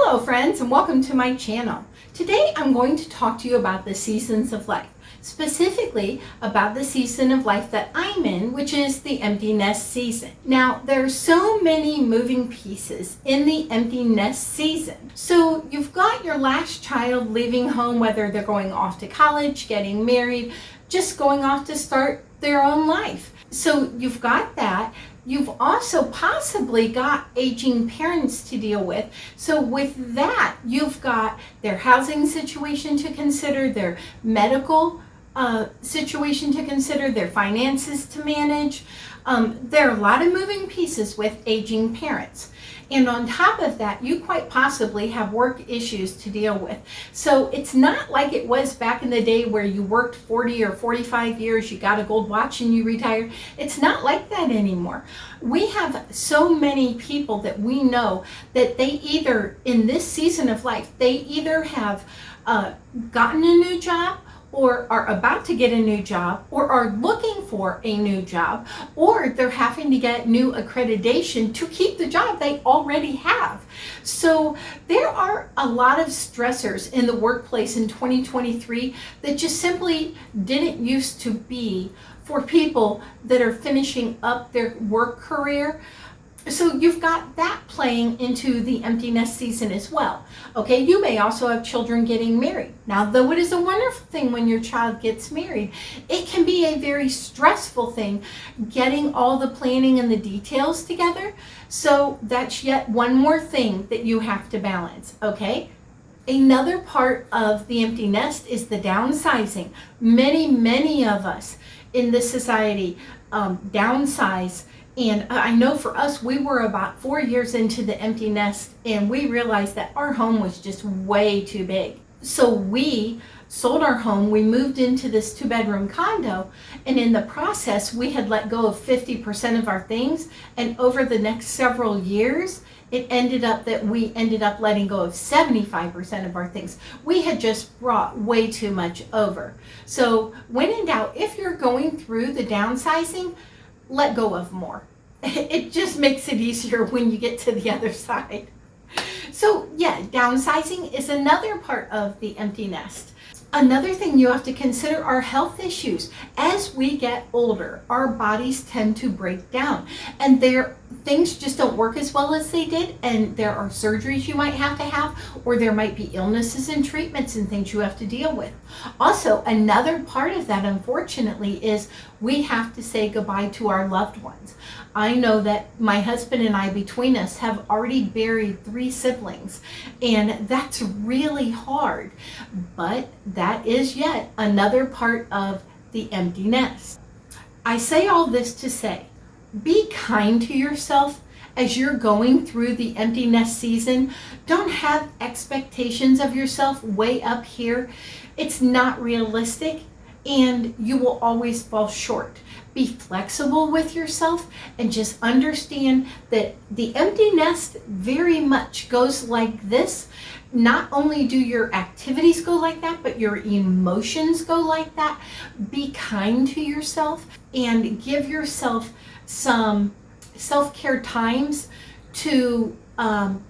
Hello friends, and welcome to my channel. Today I'm going to talk to you about the seasons of life, specifically about the season of life that I'm in, which is the empty nest season. Now, there are so many moving pieces in the empty nest season. So you've got your last child leaving home, whether they're going off to college, getting married, just going off to start their own life. So you've got that. You've also possibly got aging parents to deal with. So with that, you've got their housing situation to consider, their medical situation to consider, their finances to manage. There are a lot of moving pieces with aging parents. And on top of that, you quite possibly have work issues to deal with. So it's not like it was back in the day where you worked 40 or 45 years, you got a gold watch and you retired. It's not like that anymore. We have so many people that we know that they either, in this season of life, they either have gotten a new job, or are about to get a new job, or are looking for a new job, or they're having to get new accreditation to keep the job they already have. So there are a lot of stressors in the workplace in 2023 that just simply didn't used to be for people that are finishing up their work career. So you've got that playing into the empty nest season as well. Okay, you may also have children getting married. Now, though it is a wonderful thing when your child gets married, it can be a very stressful thing getting all the planning and the details together. So that's yet one more thing that you have to balance, okay? Another part of the empty nest is the downsizing. Many of us in this society downsize. And I know for us, we were about 4 years into the empty nest and we realized that our home was just way too big. So we sold our home, we moved into this 2-bedroom condo, and in the process, we had let go of 50% of our things. And over the next several years, it ended up that we ended up letting go of 75% of our things. We had just brought way too much over. So when in doubt, if you're going through the downsizing, let go of more. It just makes it easier when you get to the other side. So yeah, downsizing is another part of the empty nest. Another thing you have to consider are health issues. As we get older, our bodies tend to break down and things just don't work as well as they did, and there are surgeries you might have to have, or there might be illnesses and treatments and things you have to deal with. Also, another part of that, unfortunately, is we have to say goodbye to our loved ones. I know that my husband and I, between us, have already buried 3 siblings, and that's really hard, but that is yet another part of the empty nest. I say all this to say, be kind to yourself as you're going through the empty nest season. Don't have expectations of yourself way up here. It's not realistic and you will always fall short. Be flexible with yourself and just understand that the empty nest very much goes like this. Not only do your activities go like that, but your emotions go like that. Be kind to yourself and give yourself some self-care times to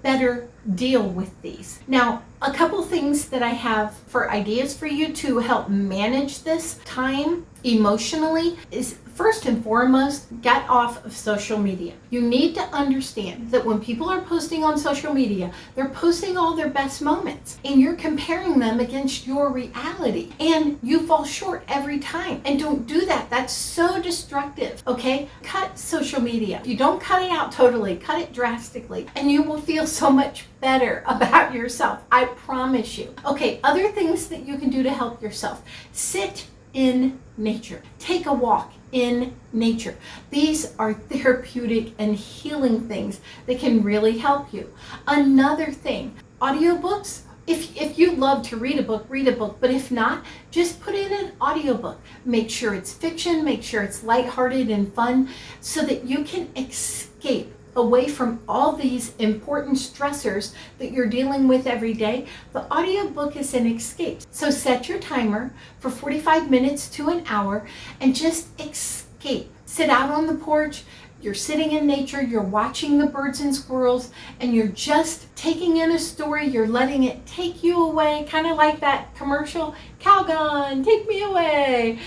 better deal with these. Now, a couple things that I have for ideas for you to help manage this time emotionally is, first and foremost, get off of social media. You need to understand that when people are posting on social media, they're posting all their best moments and you're comparing them against your reality and you fall short every time. And don't do that. That's so destructive, okay? Cut social media. If you don't cut it out totally, cut it drastically, and you will feel so much better about yourself. I promise you. Okay, other things that you can do to help yourself. Sit in nature. Take a walk in nature. These are therapeutic and healing things that can really help you. Another thing, audiobooks. If you love to read a book, but if not, just put in an audiobook. Make sure it's fiction, make sure it's lighthearted and fun so that you can escape away from all these important stressors that you're dealing with every day. The audiobook is an escape. So set your timer for 45 minutes to an hour and just escape. Sit out on the porch, You're sitting in nature, you're watching the birds and squirrels, and you're just taking in a story. You're letting it take you away, kind of like that commercial, Calgon, take me away.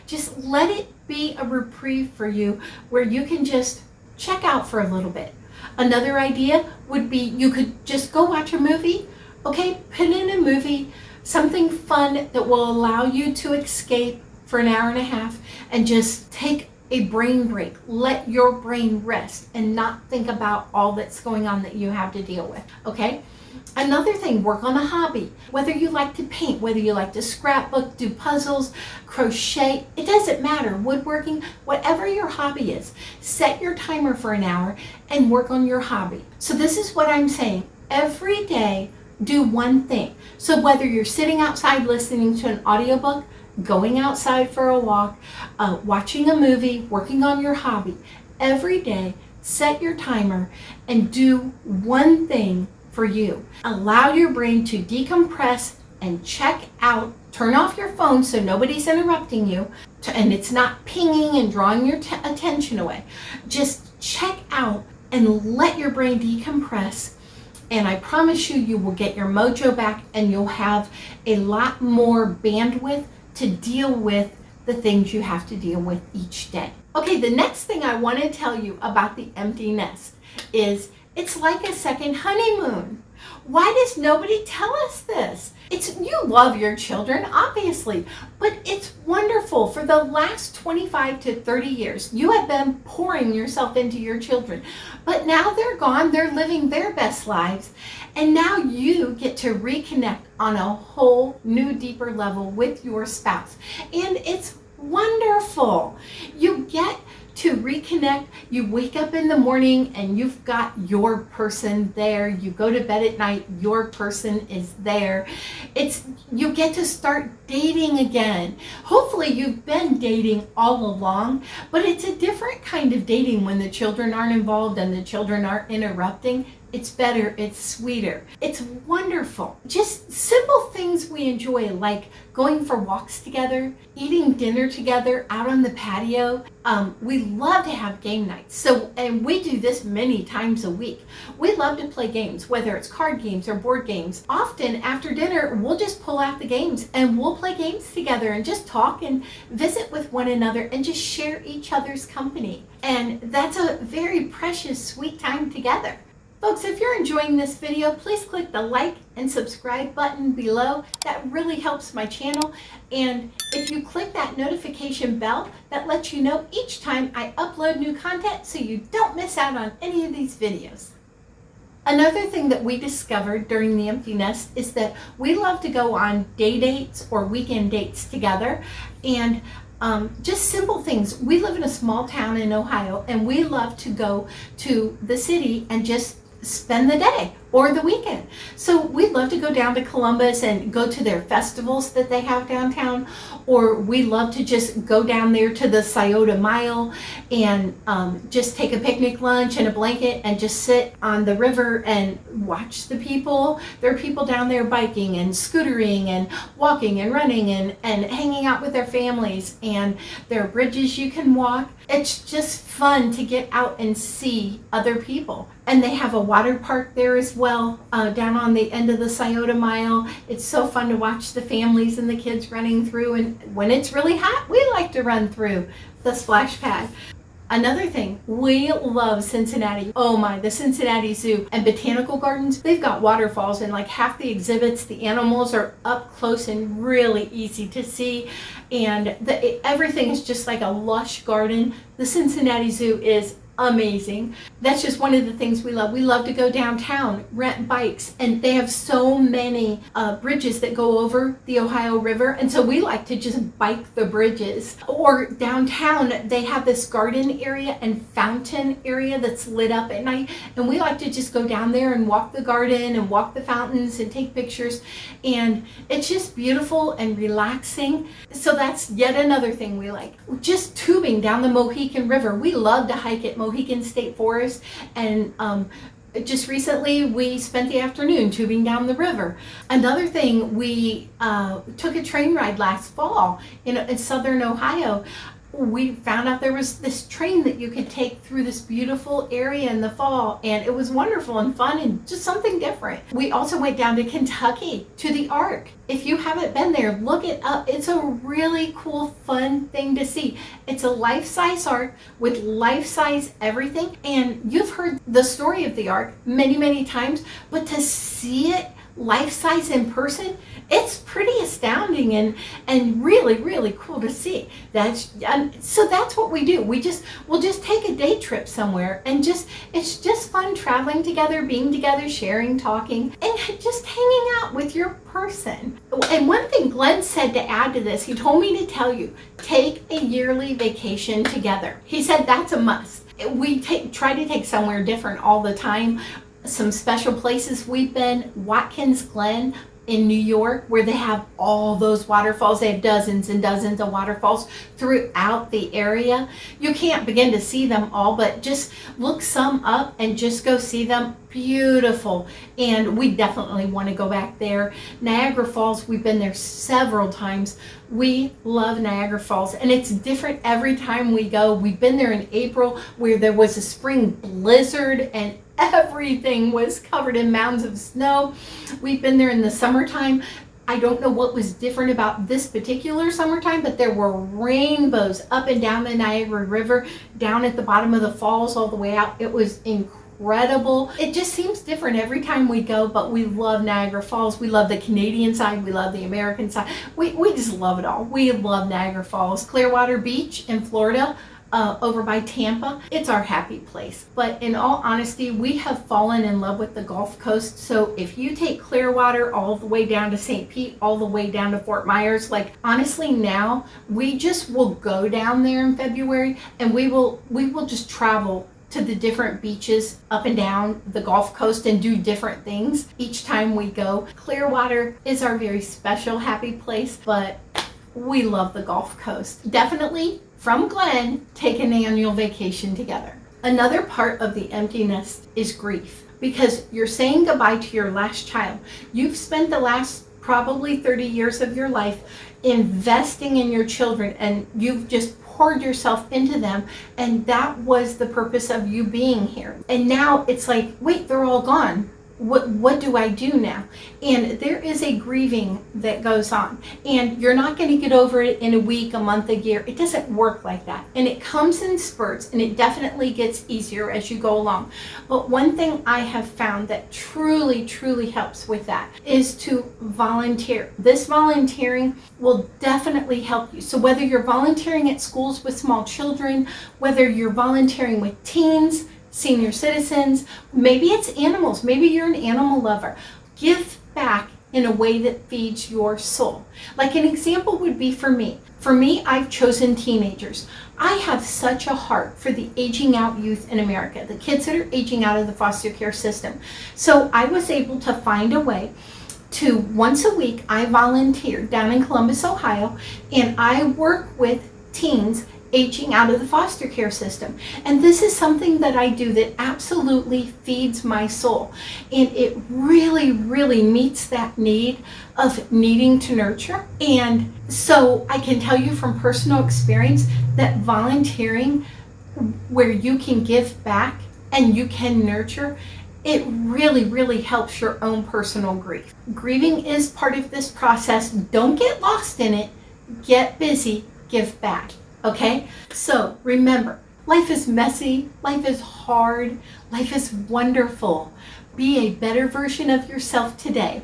Just let it be a reprieve for you where you can just check out for a little bit. Another idea would be you could just go watch a movie. Okay, put in a movie, something fun that will allow you to escape for an hour and a half and just take a brain break. Let your brain rest and not think about all that's going on that you have to deal with, okay? Another thing, work on a hobby. Whether you like to paint, whether you like to scrapbook, do puzzles, crochet, it doesn't matter. Woodworking, whatever your hobby is, set your timer for an hour and work on your hobby. So this is what I'm saying. Every day, do one thing. So whether you're sitting outside listening to an audiobook, going outside for a walk, watching a movie, working on your hobby, every day, set your timer and do one thing for you. Allow your brain to decompress and check out. Turn off your phone so nobody's interrupting you and it's not pinging and drawing your attention away. Just check out and let your brain decompress. And I promise you, you will get your mojo back and you'll have a lot more bandwidth to deal with the things you have to deal with each day. Okay, the next thing I want to tell you about the empty nest is it's like a second honeymoon. Why does nobody tell us this? You love your children, obviously, but it's wonderful. For the last 25 to 30 years, you have been pouring yourself into your children, but now they're gone, they're living their best lives, and now you get to reconnect on a whole new, deeper level with your spouse, and it's wonderful. You get to reconnect. You wake up in the morning and you've got your person there. You go to bed at night, your person is there. You get to start dating again. Hopefully you've been dating all along, but it's a different kind of dating when the children aren't involved and the children aren't interrupting. It's better, it's sweeter, it's wonderful. Just simple things we enjoy, like going for walks together, eating dinner together out on the patio. We love to have game nights. And we do this many times a week. We love to play games, whether it's card games or board games. Often after dinner, we'll just pull out the games and we'll play games together and just talk and visit with one another and just share each other's company. And that's a very precious, sweet time together. Folks, if you're enjoying this video, please click the like and subscribe button below. That really helps my channel. And if you click that notification bell, that lets you know each time I upload new content so you don't miss out on any of these videos. Another thing that we discovered during the empty nest is that we love to go on day dates or weekend dates together. And just simple things. We live in a small town in Ohio and we love to go to the city and just spend the day or the weekend. So we'd love to go down to Columbus and go to their festivals that they have downtown, or we love to just go down there to the Scioto Mile and just take a picnic lunch and a blanket and just sit on the river and watch the people. There are people down there biking and scootering and walking and running and hanging out with their families, and there are bridges you can walk. It's just fun to get out and see other people. And they have a water park there as well, down on the end of the Scioto Mile. It's so fun to watch the families and the kids running through, and when it's really hot, we like to run through the splash pad. Another thing, we love Cincinnati. Oh my, the Cincinnati Zoo and Botanical Gardens, they've got waterfalls, and like half the exhibits, the animals are up close and really easy to see, and everything is just like a lush garden. The Cincinnati Zoo is amazing. That's just one of the things we love. We love to go downtown, rent bikes, and they have so many bridges that go over the Ohio River, and so we like to just bike the bridges. Or downtown, they have this garden area and fountain area that's lit up at night, and we like to just go down there and walk the garden and walk the fountains and take pictures, and it's just beautiful and relaxing. So that's yet another thing we like. Just tubing down the Mohican River. We love to hike at Mohican State Forest, and just recently we spent the afternoon tubing down the river. Another thing, we took a train ride last fall in southern Ohio. we found out there was this train that you could take through this beautiful area in the fall, and it was wonderful and fun and just something different. We also went down to Kentucky to the Ark. If you haven't been there, look it up. It's a really cool, fun thing to see. It's a life-size Ark with life-size everything, and you've heard the story of the Ark many, many times, but to see it life-size in person, it's pretty astounding and really, really cool to see. So that's what we do. We'll just take a day trip somewhere, and it's just fun traveling together, being together, sharing, talking, and just hanging out with your person. And one thing Glenn said to add to this, he told me to tell you, take a yearly vacation together. He said that's a must. We try to take somewhere different all the time. Some special places we've been, Watkins Glen in New York, where they have all those waterfalls. They have dozens and dozens of waterfalls throughout the area. You can't begin to see them all, but just look some up and just go see them. Beautiful. And we definitely want to go back there. Niagara Falls, we've been there several times. We love Niagara Falls, and it's different every time we go. We've been there in April where there was a spring blizzard and everything was covered in mounds of snow. We've been there in the summertime. I don't know what was different about this particular summertime, but there were rainbows up and down the Niagara River, down at the bottom of the falls all the way out. It was incredible. It just seems different every time we go, but we love Niagara Falls. We love the Canadian side. We love the American side. We just love it all. We love Niagara Falls. Clearwater Beach in Florida, over by Tampa, it's our happy place. But in all honesty, we have fallen in love with the Gulf Coast. So if you take Clearwater all the way down to St. Pete, all the way down to Fort Myers, like honestly now, we just will go down there in February, and we will just travel to the different beaches up and down the Gulf Coast and do different things each time we go. Clearwater is our very special happy place, but we love the Gulf Coast. Definitely, from Glenn, take an annual vacation together. Another part of the empty nest is grief, because you're saying goodbye to your last child. You've spent the last probably 30 years of your life investing in your children, and you've just poured yourself into them, and that was the purpose of you being here. And now it's like, wait, they're all gone. What do I do now? And there is a grieving that goes on, and you're not going to get over it in a week, a month, a year. It doesn't work like that, and it comes in spurts, and it definitely gets easier as you go along. But one thing I have found that truly helps with that is to volunteer. This volunteering will definitely help you. So whether you're volunteering at schools with small children, whether you're volunteering with teens, senior citizens, maybe it's animals, maybe you're an animal lover. Give back in a way that feeds your soul. Like an example would be for me. For me, I've chosen teenagers. I have such a heart for the aging out youth in America, the kids that are aging out of the foster care system. So I was able to find a way to, once a week, I volunteer down in Columbus, Ohio, and I work with teens aging out of the foster care system. And this is something that I do that absolutely feeds my soul. And it really meets that need of needing to nurture. And so I can tell you from personal experience that volunteering where you can give back and you can nurture, it really helps your own personal grief. Grieving is part of this process. Don't get lost in it. Get busy, give back. Okay, so remember, life is messy, life is hard, life is wonderful. Be a better version of yourself today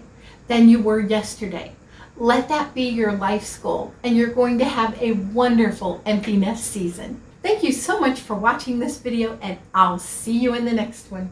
than you were yesterday. Let that be your life's goal, and you're going to have a wonderful empty nest season. Thank you so much for watching this video, and I'll see you in the next one.